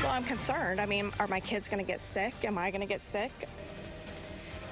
Well, I'm concerned. I mean, are my kids going to get sick? Am I going to get sick?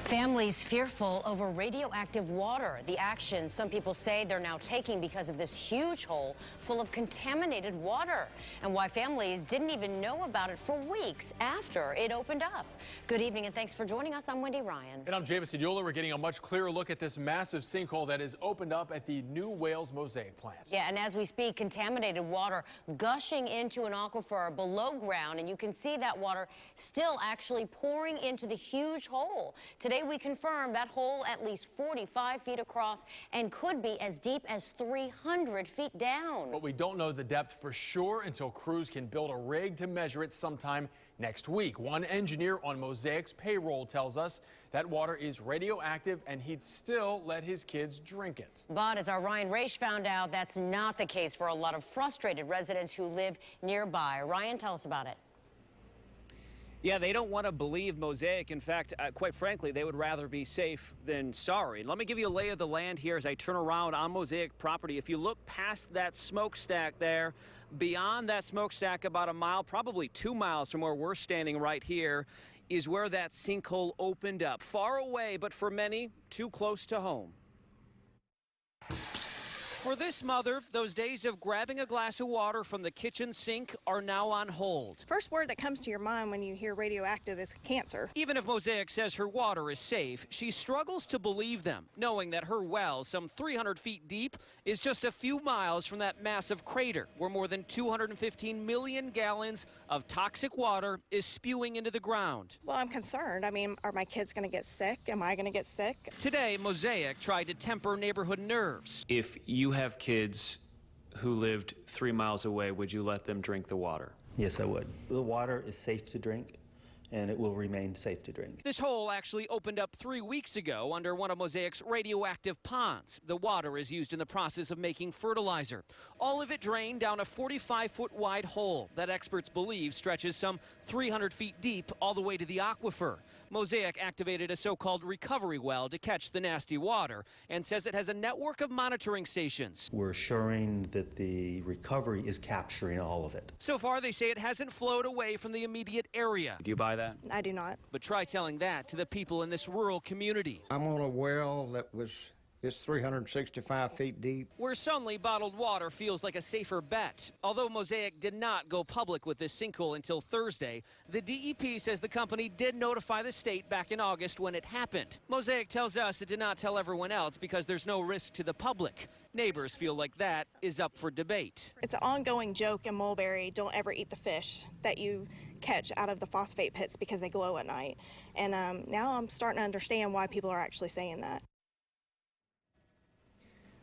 Families fearful over radioactive water. The action some people say they're now taking because of this huge hole full of contaminated water, and why families didn't even know about it for weeks after it opened up. Good evening and thanks for joining us. I'm Wendy Ryan. And I'm Jamison Euler. We're getting a much clearer look at this massive sinkhole that is opened up at the New Wales Mosaic plant. Yeah, and as we speak, contaminated water gushing into an aquifer below ground, and you can see that water still actually pouring into the huge hole. Today we confirm that hole at least 45 feet across and could be as deep as 300 feet down. But we don't know the depth for sure until crews can build a rig to measure it sometime next week. One engineer on Mosaic's payroll tells us that water is radioactive and he'd still let his kids drink it. But as our Ryan Raish found out, that's not the case for a lot of frustrated residents who live nearby. Ryan, tell us about it. Yeah, they don't want to believe Mosaic. In fact, quite frankly, they would rather be safe than sorry. Let me give you a lay of the land here as I turn around on Mosaic property. If you look past that smokestack there, beyond that smokestack about a mile, probably 2 miles from where we're standing right here, is where that sinkhole opened up. Far away, but for many, too close to home. For this mother, those days of grabbing a glass of water from the kitchen sink are now on hold. First word that comes to your mind when you hear radioactive is cancer. Even if Mosaic says her water is safe, she struggles to believe them, knowing that her well, some 300 feet deep, is just a few miles from that massive crater where more than 215 million gallons of toxic water is spewing into the ground. Well, I'm concerned. I mean, are my kids going to get sick? Am I going to get sick? Today, Mosaic tried to temper neighborhood nerves. If you have kids who lived 3 miles away, would you let them drink the water? Yes, I would. The water is safe to drink, and it will remain safe to drink. This hole actually opened up 3 weeks ago under one of Mosaic's radioactive ponds. The water is used in the process of making fertilizer. All of it drained down a 45-foot wide hole that experts believe stretches some 300 feet deep all the way to the aquifer. Mosaic activated a so-called recovery well to catch the nasty water and says it has a network of monitoring stations. We're assuring that the recovery is capturing all of it. So far, they say it hasn't flowed away from the immediate area. Do you buy that? I do not. But try telling that to the people in this rural community. I'm on a well that it's 365 feet deep. Where suddenly bottled water feels like a safer bet. Although Mosaic did not go public with this sinkhole until Thursday, the DEP says the company did notify the state back in August when it happened. Mosaic tells us it did not tell everyone else because there's no risk to the public. Neighbors feel like that is up for debate. It's an ongoing joke in Mulberry, don't ever eat the fish that you catch out of the phosphate pits because they glow at night. And now I'm starting to understand why people are actually saying that.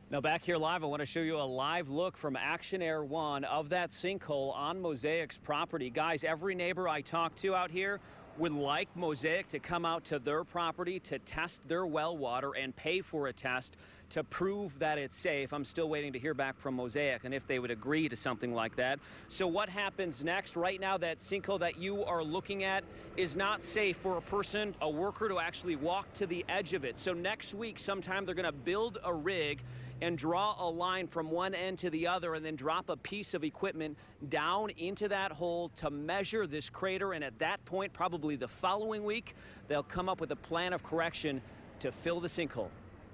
Now back here live, I want to show you a live look from Action Air 1 of that sinkhole on Mosaic's property. Guys, every neighbor I talk to out here would like Mosaic to come out to their property to test their well water and pay for a test to prove that it's safe. I'm still waiting to hear back from Mosaic and if they would agree to something like that. So what happens next? Right now, that sinkhole that you are looking at is not safe for a person, a worker, to actually walk to the edge of it. So next week sometime they're going to build a rig and draw a line from one end to the other and then drop a piece of equipment down into that hole to measure this crater. And at that point, probably the following week, they'll come up with a plan of correction to fill the sinkhole.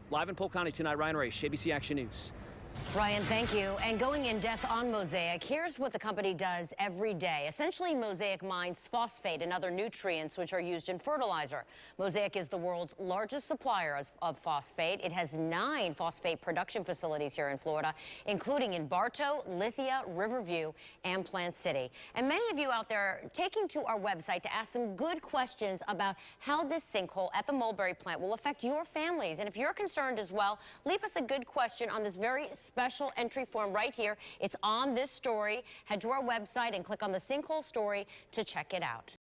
Live in Polk County tonight, Ryan Raish, ABC Action News. Ryan, thank you. And going in depth on Mosaic, here's what the company does every day. Essentially, Mosaic mines phosphate and other nutrients which are used in fertilizer. Mosaic is the world's largest supplier of phosphate. It has 9 phosphate production facilities here in Florida, including in Bartow, Lithia, Riverview, and Plant City. And many of you out there are taking to our website to ask some good questions about how this sinkhole at the Mulberry plant will affect your families. And if you're concerned as well, leave us a good question on this very special entry form right here. It's on this story. Head to our website and click on the sinkhole story to check it out.